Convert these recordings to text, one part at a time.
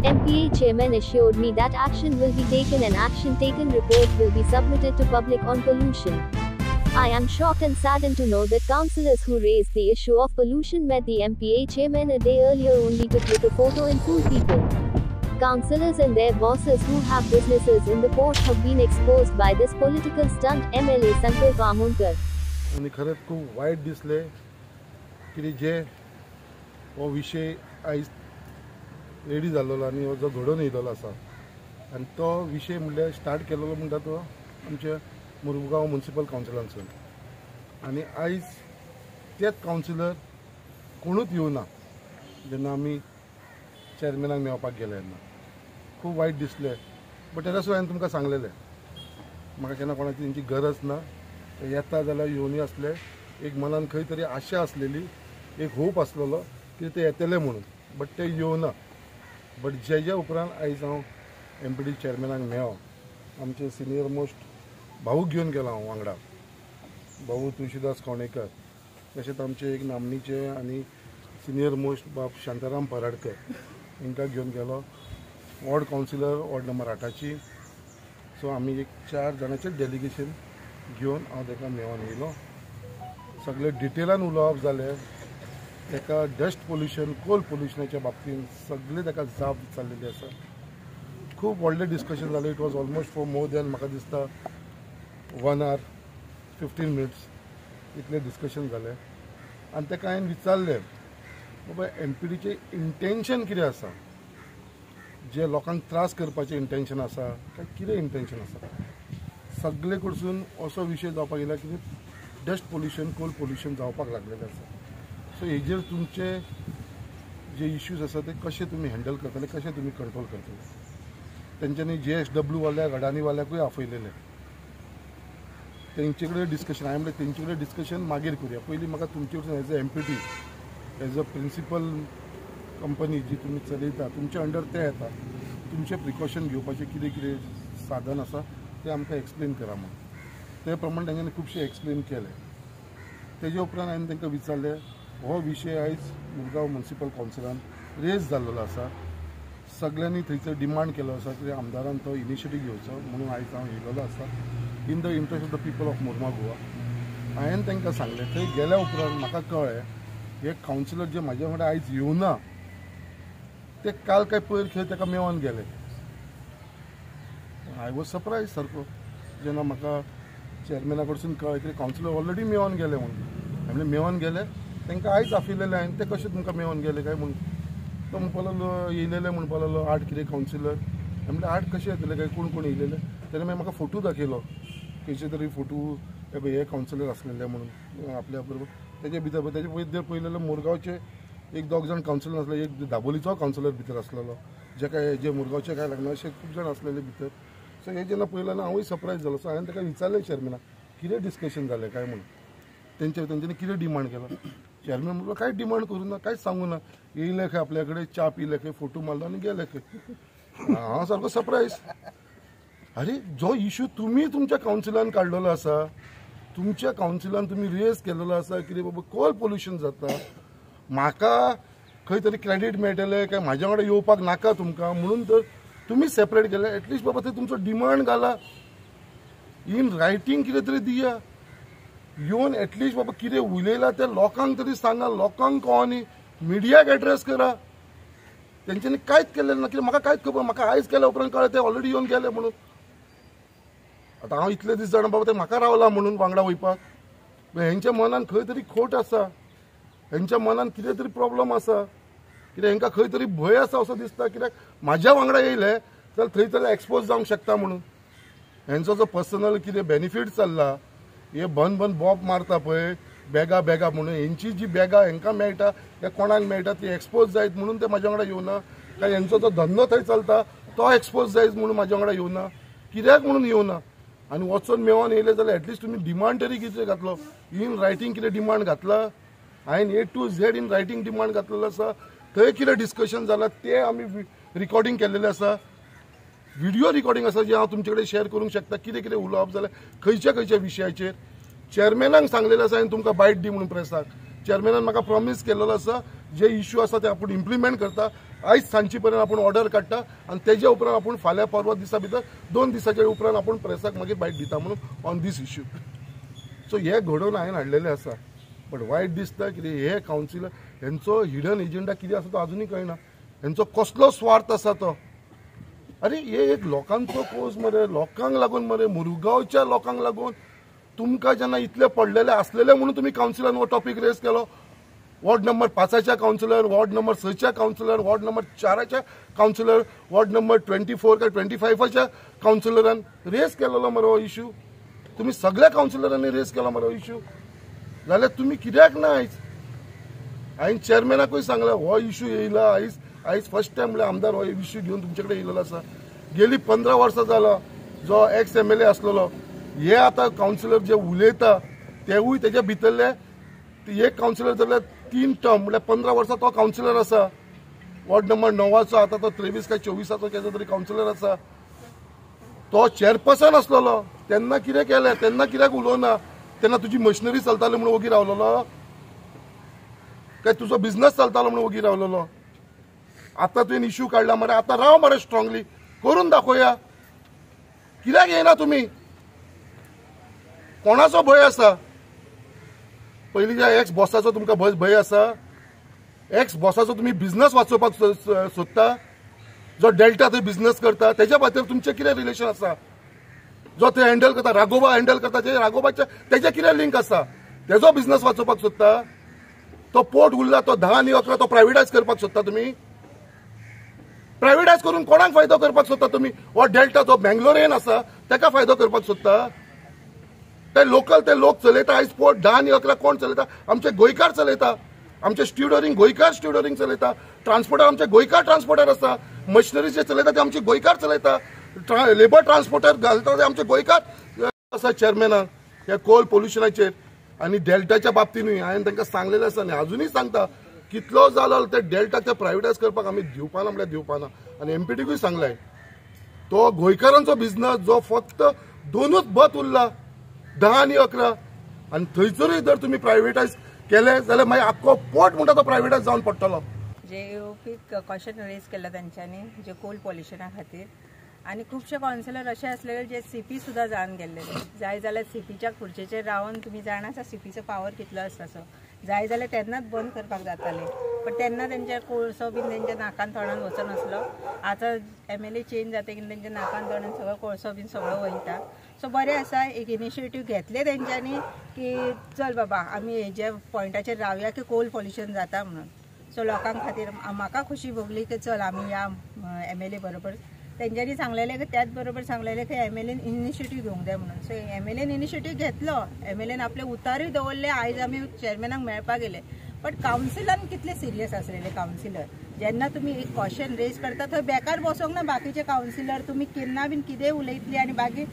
MPA chairman assured me that action will be taken and action taken report will be submitted to public on pollution. I am shocked and saddened to know that councillors who raised the issue of pollution met the MPA chairman a day earlier only to click a photo and fool people. Councillors and their bosses who have businesses in the port have been exposed by this political stunt. MLA Sankalp Amonkar. आणि खरंच खूप वाईट दिसले की जे हो विषय आयज रेडी जाल्लो आनी हो जो घडोवन येयलो आसा आनी तो विषय म्हणल्यार स्टार्ट केल्लो म्हणटा तो आमच्या मुरगांव म्युनिसिपल कावन्सिलांतसून आनी आयज तेच कावन्सिलर कोणूच येवना जेन्ना आमी चेअरमॅनाक मेळपाक गेले तेन्ना खूप वाईट दिसले. बट तेन्ना सुद्दां हांवें तुमकां सांगलेलें म्हाका केन्ना कोणाची तेंची गरज ना, येता जाल्यार येवनी आसले. एक मनान खंय तरी आशा आसलेली, एक होप आसलेलो की ते येतले म्हणून, बट ते येवना. बट जे उपरांत आयज हांव MPD चेअरमॅनाक मेळ्ळो, आमचे सिनियर मोस्ट भाऊक घेवन गेलो हांव वांगडा, भाऊ तुळशीदास कवणेकर, तशेंच आमचे एक नामनीचे आनी सिनियर मोस्ट बाब शांताराम पराडकर हांकां घेवन गेलो, वॉर्ड कावन्सिलर वॉर्ड नंबर 8ची. सो आमी एक 4 जाणांचें डेलिगेशन घेवन हांव ताका मेळोन येयलो. सगळे डिटेलान उलोवप जालें, ताका डस्ट पोल्युशन कोल पोल्युशनाच्या बाबतींत सगळे ताका जाप विचारलेली आसा. खूब व्हडलें डिस्कशन जालें. It was almost for more than म्हाका दिसता 1 hour 15 minutes इतलें डिस्कशन जालें. आनी ताका हांवें विचारलें बाबा MPDचें इंटेन्शन कितें आसा, जे लोकांक त्रास करपाचें इंटेन्शन आसा काय कितें इंटेन्शन आसा. सगळे कडसून असो विशय जावपाक येयला की डस्ट पोल्युशन कोल पोल्युशन जावपाक लागलेलें आसा. सो हेजेर तुमचे जे इश्यूज आसा ते कशे तुमी हँडल करतले, कशे तुमी कंट्रोल करतले. तेंच्यांनी JSW वाल्याक अडानी वाल्याकूय आपयलेले, तेंचे कडेन डिस्कशन. हांवें म्हणलें तेंचे कडेन डिस्कशन मागीर करुया, पयलीं म्हाका तुमचे कडसून as a MPD as a principal company जी तुमी चलयता तुमच्या अंडर ते येता, तुमचे प्रिकॉशन घेवपाचें कितें कितें साधन आसा तें आमकां एक्सप्लेन करा म्हणून. ते प्रमाणे तेंच्यांनी खुबशें एक्सप्लेन केलें. तेजे उपरांत हांवें तांकां विचारलें हो विशय आयज मुरगांव म्युनिसिपल कावन्सिलान रेज जाल्लो आसा, सगळ्यांनी थंयसर डिमांड केलो आसा की आमदारान तो इनिशिएटीव घेवचो म्हणून आयज हांव येयलोलो आसा in the interest of the people of Mormugao. हांवें तांकां सांगलें. थंय गेल्या उपरांत म्हाका कळ्ळें हे कावन्सिलर जे म्हाज्या वांगडा आयज येवना ते काल काय पयर खंय ताका मेळोन गेले. आय वॉज सरप्रायज सारको जेन्ना म्हाका चेअरमॅना कडसून कळ्ळें की कावन्सिलर ऑलरेडी मेळोन गेले म्हणून. हांवें मेळोन गेले, तांकां आयज आपयलेले हांवें, ते कशे तुमकां मेळोन गेले काय म्हणून. तो म्हणपा लागलो येयलेले म्हणपा लागलो 8 कितें कावन्सिलर. हांवें म्हणलें 8 कशे येतले काय, कोण कोण येयलेले. तेणें मागीर म्हाका फोटो दाखयलो, खंयचे तरी फोटो हे कावन्सिलर आसलेले म्हणून आपल्या बरोबर. तेजे भितर तेजे पयलें मुरगांवचे 1-2 जाण कावन्सिलर आसले, एक दाबोलीचो कावन्सिलर भितर आसलेलो, जे मुरगांवचे काय लागना अशे खूब जाण आसलेले भितर. सो हे जेन्ना पळयलें हांवूय सरप्रायज जालो. सो हांवें ताका विचारलें चेअरमॅनाक कितें डिस्कशन जालें काय म्हणून, तेंच्यांनी कितें डिमांड केलो. चेअरमॅन म्हणलो कांय डिमांड करूं ना, कांयच सांगू ना, येयले खंय आपल्या कडेन च्या पिले खंय फोटो मारलो आनी गेले खंय. हांव सारको सरप्रायज. अरे जो इश्यू तुमी तुमच्या कावन्सिलान काडलेलो आसा, तुमच्या कावन्सिलान तुमी रेज केलेलो आसा कितें बाबा कोल पोल्युशन जाता, म्हाका खंय तरी क्रेडीट मेळटलें काय म्हाज्या वांगडा येवपाक नाका तुमकां म्हणून तर तुमी सेपरेट केले. एटलिस्ट बाबा थंय तुमचो डिमांड घाला, इन रायटींग कितें तरी दिया, येवन एटलिस्ट बाबा कितें उलयला ते लोकांक तरी सांगा, लोकांक कळोनी, मिडियाक एड्रेस करा. तेंच्यांनी कांयच केलेलें ना. कित्याक म्हाका कांयच खबर, म्हाका आयज केल्या उपरांत कळ्ळें ते ऑलरेडी येवन गेले म्हणून. आतां हांव इतले दीस जाणा बाबा ते म्हाका रावला म्हणून वांगडा वयपाक. हेंच्या मनान खंय तरी खोट आसा, हेंच्या मनान कितें तरी प्रॉब्लम आसा, कित्याक हेंकां खंय तरी भंय आसा असो दिसता. कित्याक म्हाज्या वांगडा येयले जाल्यार थंय तरी एक्सपोज जावंक शकता म्हणून. हेंचो जो पर्सनल कितें बेनिफीट चल्ला, हे बंद बॉब मारता पळय बॅगा म्हणून, हेंची जी बॅगा हेंकां मेळटा त्या कोणाक मेळटा ती एक्सपोज जायत म्हणून ते म्हाज्या वांगडा येवना, काय हेंचो जो धंदो थंय चलता तो एक्सपोज जायत म्हणून म्हाज्या वांगडा येवना, कित्याक म्हणून येवना. आनी वचून मेळोन येयले जाल्यार एटलिस्ट तुमी डिमांड तरी कितें घातलो, इन रायटींग कितें डिमांड घातला. हांवें A to Z in writing demand घातलेलो आसा. थंय कितें डिस्कशन जालां ते आमी रिकॉर्डिंग केल्लेलें आसा, व्हिडिओ रिकॉर्डिंग आसा जे हांव तुमचे कडेन शेअर करूंक शकता. कितें कितें उलोवप जाल्यार खंयच्या विशयाचेर चेअरमॅनाक सांगलेलें आसा हांवें तुमकां बायट दी म्हणून प्रेसाक. चेअरमॅनान म्हाका प्रॉमीस केल्लो आसा जे इश्यू आसा ते आपण इम्प्लिमेंट करता. आयज सांजची पर्यंत आपण ऑर्डर काडटा आनी तेज्या उपरांत आपण फाल्यां परवा दिसा भितर 2 दिसाच्या उपरांत आपण प्रेसाक मागीर बायट दिता म्हणून ऑन दीस इश्यू. सो हे घडोवन हांवें हाडलेलें आसा. बट वायट दिसता कितें हे कावन्सिलर हेंचो हिडन एजेंडा कितें आसा तो अजुनूय कळना. हेंचो कसलो स्वार्थ आसा तो. अरे हे एक लोकांचो कोर्स मरे, लोकांक लागून मरे, मुरगांवच्या लोकांक लागून. तुमकां जेन्ना इतले पडलेले आसलेले म्हणून तुमी कावन्सिलान हो टॉपीक रेज केलो. वॉर्ड नंबर 5च्या कावन्सिलर, वॉर्ड नंबर 6च्या कावन्सिलर, वॉर्ड नंबर 4च्या कावन्सिलर, वॉर्ड नंबर 24 काय 25च्या कावन्सिलरान रेज केलेलो मरे हो इश्यू. तुम्ही सगळ्या कावन्सिलरांनी रेज केला मरे हो इश्यू. जाल्यार तुमी कित्याक ना आयज. हांवें चेअरमॅनाकूय सांगला हो इश्यू येयला आयज फर्स्ट टायम म्हणल्यार आमदार हो इश्यू घेवन तुमचे कडेन येयलेलो आसा. गेली 15 वर्सां जाला जो एक्स MLA आसलेलो हे आतां कावन्सिलर जे उलयता तेवूय तेजे भितरले एक कावन्सिलर जाल्यार 3 टर्म म्हणल्यार 15 वर्सां तो कावन्सिलर आसा. वॉर्ड नंबर 9चो आतां तो 23 काय 24चो केजो तरी कावन्सिलर आसा. तो चेअरपर्सन आसलेलो तेन्ना कितें केलें, तेन्ना कित्याक उलोवना. तेन्ना तुजी मशिनरी चलताली म्हणून वोगी रावलेलो काय तुजो बिझनस चलतालो म्हणून वोगी रावलेलो. आतां तुवें इश्यू काडला मरे, आतां राव मरे स्ट्रॉंगली करून दाखोवया. कित्याक येना तुमी. कोणाचो भंय आसा. पयलींच्या एक्स बॉसाचो तुमकां भंय आसा. एक्स बॉसाचो तुमी बिझनस वाचोवपाक सोदता. जो डेल्टा थंय बिझनस करता तेज्या खातीर तुमचें कितें रिलेशन आसा. जो थंय हँडल करता राघोबा हँडल करता ते राघोबाच्या तेजें कितें लिंक आसा. तेजो बिझनस वाचोवपाक सोदता. तो पोर्ट उरला तो 10 आनी 11 तो प्रायवेटायज करपाक सोदता तुमी. प्रायवेटायज करून कोणाक फायदो करपाक सोदता तुमी. हो डेल्टा जो बेंगलोरेन आसा तेका फायदो करपाक सोदता. ते लोक चलयता. आयज पोर्ट 10 आनी 11 कोण चलयता. आमचे गोंयकार चलयता. आमचे स्ट्युडरिंग गोंयकार स्ट्युडरिंग चलयता. ट्रान्सपोर्टर आमचे गोंयकार ट्रान्सपोर्टर आसा. मशिनरी जे चलयता ते आमचे गोंयकार चलयता. लेबर ट्रान्सपोर्टर घालता ते आमचे गोंयकार आसा. चेअरमॅनाक हे कोल पोल्युशनाचेर आनी डेल्टाच्या बाबतीनूय हांवें तांकां सांगलेलें आसा आनी अजुनूय सांगता कितलो जालो ते डेल्टा ते प्रायवेटायज करपाक आमी दिवपाना म्हणल्यार दिवपाना. आनी MPDकूय सांगलाय तो गोंयकारांचो बिझनस जो फक्त 2च बत उरला 10 आनी 11 आनी थंयसरूय जर तुमी प्रायवेटायज केले जाल्यार मागीर आख्खो पोर्ट म्हणटा तो प्रायवेटायज जावन पडटलो. जे क्वेश्चन रेज केला त्यांच्यानी जे कोल पॉल्युशना खातीर आणि खुबशे काउन्सिलर असे असलेले जे CP सुद्धा जावन गेल्लेले. जाय जाल्यार CPच्या खुर्चेचेर रावन तुम्ही जाणासा CPचो पावर कितलो आसता. सो जाय जाल्यार तेन्नाच बंद करपाक जाताले. पण तेन्ना तेंच्या कोळसो बीन तेंच्या नाकान तोंडान वचनासलो. आतां MLA चेंज जातकीर तेंच्या नाकान तोंडान सगळो कोळसो बीन सगळो वयता. सो बरें आसा एक इनिशिएटीव घेतले तेंच्यांनी की चल बाबा आमी हेजे पॉयंटाचेर रावया की कोल पॉल्युशन जाता म्हणून. सो लोकांक खातीर म्हाका खुशी भोगली की चल आमी या MLA बरोबर तेंच्यांनी सांगलेले की त्याच बरोबर सांगलेले की MLAन इनिशिएटीव घेवंक जाय म्हणून. सो MLAन इनिशिएटीव घेतलो. MLAन आपले उतारूय दवरले. आयज आमी चेअरमॅनाक मेळपाक गेले. बट काउन्सिलान कितले सिरियस आसलेले काउन्सिलर. जेन्ना तुम्ही एक क्वेश्चन रेज करता थंय बेकार बसोंक ना बाकीचे काउन्सिलर. तुम्ही केन्ना बीन कितें उलयतली आनी बाकी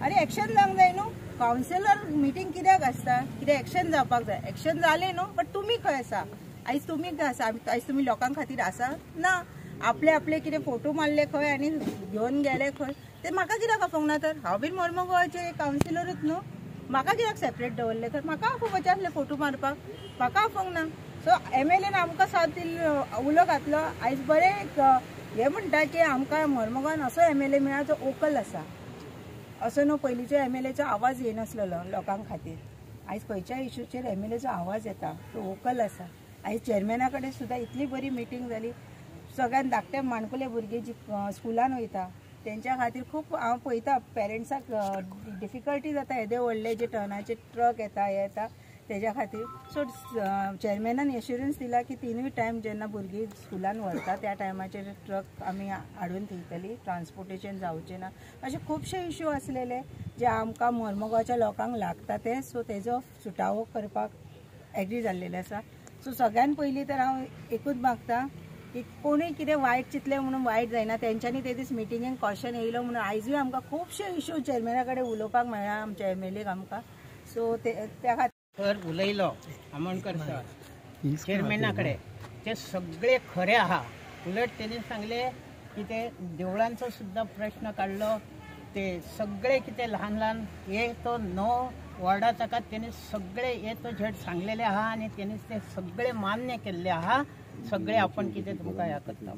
अरे एक्शन जावंक जाय न्हू. काउन्सिलर मिटींग कित्याक आसता. कितें एक्शन जावपाक जाय. एक्शन जालें न्हू. बट तुमी खंय आसा. आयज तुमी खंय आसा. आयज तुमी लोकांक खातीर आसा ना. आपले कितें फोटो मारले खंय आनी घेवन गेले खंय ते म्हाका कित्याक आफोंक ना. तर हांव बीन मोर्मुगांवचे काउन्सिलरूच न्हू. म्हाका कित्याक सेपरेट दवरले. तर म्हाका आफोवपाचे आसले फोटो मारपाक. म्हाका आफोंक ना. सो MLAन आमकां साथ दिल्लो उलो घातलो. आयज बरें हे म्हणटा की आमकां मोर्मुगांवान असो MLA मेळ्ळा जो ओकल आसा. असो न्हू पयलींच्या MLAचो आवाज येनासलेलो लोकांक खातीर. आयज खंयच्या इश्यूचेर MLAचो आवाज येता तो ओकल आसा. आयज चेअरमॅना कडेन सुद्दां इतली बरी मिटींग जाली. सगळ्यान धाकटे माणकुले भुरगे जी स्कुलान वयता तेंच्या खातीर खूब हांव पळयता पेरंट्साक डिफिकल्टी जाता. येदे व्हडले जे टर्नाचे ट्रक येता हे येता तेज्या खातीर. सो चेअरमॅनान एश्युरन्स दिला की 3य टायम जेन्ना भुरगीं स्कुलान व्हरता त्या टायमाचेर ट्रक आमी हाडून दितली. ट्रान्सपोर्टेशन जावचें ना. अशे खुबशे इश्यू आसलेले जे आमकां मोर्मुगांवच्या लोकांक लागता ते. सो तेजो सुटावो करपाक एग्री जाल्लेले आसा. सो सगळ्यान पयलीं तर हांव एकूच मागता की कोणूय कितें वायट चिंतलें म्हणून वायट जायना. तेंच्यांनी ते दीस मिटिंगेक क्वेश्चन येयलो म्हणून आयजूय आमकां खुबशे इश्यू चेअरमॅना कडेन उलोवपाक मेळ्ळा आमच्या MLAक आमकां. सो त्या खातीर उलयलो आमोणकर सर चेअरमॅना कडेन ते सगळे खरे आहा. उलट तेणी सांगले की ते देवळांचो सुद्दां प्रश्न काडलो. ते सगळे कितें ल्हान ल्हान हे तो 9 वॉर्डा ताका तेणी सगळे ए तो झेड सांगलेले आहा आनी तेणी ते सगळे मान्य केल्ले आहा. सगळे आपण कितें तुमकां ह्या करता